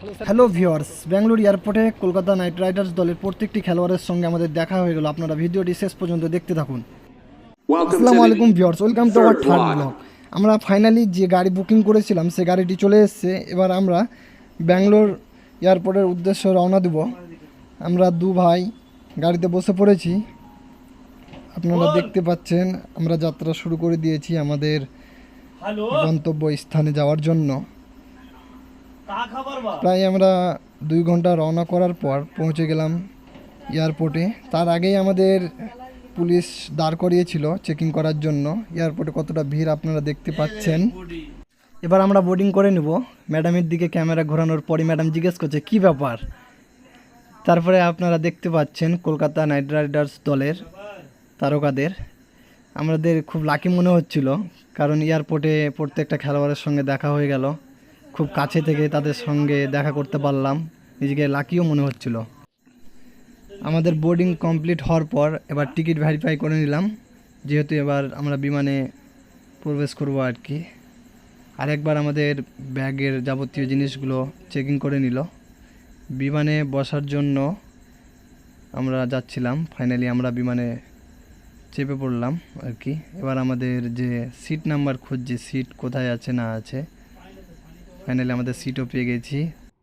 Hello viewers, Bangalore এয়ারপোর্টে Kolkata night Riders দলের প্রত্যেকটি খেলোয়াড়ের সঙ্গে আমাদের দেখা হয়ে গেল। আপনারা ভিডিওটি শেষ পর্যন্ত দেখতে থাকুন। আসসালামু আলাইকুম viewers, welcome to our third blog. আমরা ফাইনালি যে গাড়ি বুকিং করেছিলাম সে গাড়িটি চলে এসেছে। এবার আমরা ব্যাঙ্গালোর এয়ারপোর্টের উদ্দেশ্যে রওনা দেব। আমরা দু ভাই গাড়িতে বসে পড়েছি। আপনারা দেখতে পাচ্ছেন আমরা যাত্রা শুরু করে দিয়েছি আমাদের গন্তব্য স্থানে যাওয়ার জন্য। প্রায় আমরা 2 ঘন্টা রওনা করার পর পৌঁছে গেলাম এয়ারপোর্টে। তার আগেই আমাদের পুলিশ দাঁড় করিয়েছিল চেকিং করার জন্য। এয়ারপোর্টে কতটা ভিড় আপনারা দেখতে পাচ্ছেন। এবার আমরা বোর্ডিং করে নেব। ম্যাডামের দিকে ক্যামেরা ঘোরানোর পরই ম্যাডাম জিজ্ঞেস করছে কী ব্যাপার। তারপরে আপনারা দেখতে পাচ্ছেন কলকাতা নাইট রাইডার্স দলের তারকাদের। আমাদের খুব লাকি মনে হচ্ছিল, কারণ এয়ারপোর্টে প্রত্যেকটা খেলোয়াড়ের সঙ্গে দেখা হয়ে গেল। খুব কাছে থেকে তাদের সঙ্গে দেখা করতে পারলাম, নিজেকে লাকিও মনে হচ্ছিল। আমাদের বোর্ডিং কমপ্লিট হওয়ার পর এবার টিকিট ভেরিফাই করে নিলাম, যেহেতু এবার আমরা বিমানে প্রবেশ করব আর কি। আরেকবার আমাদের ব্যাগের যাবতীয় জিনিসগুলো চেকিং করে নিল। বিমানে বসার জন্য আমরা যাচ্ছিলাম। ফাইনালি আমরা বিমানে চেপে পড়লাম আর কি। এবার আমাদের যে সিট নাম্বার খুঁজছি, সিট কোথায় আছে না আছে, ফাইনালি আমাদের সিটও পেয়ে গেছি।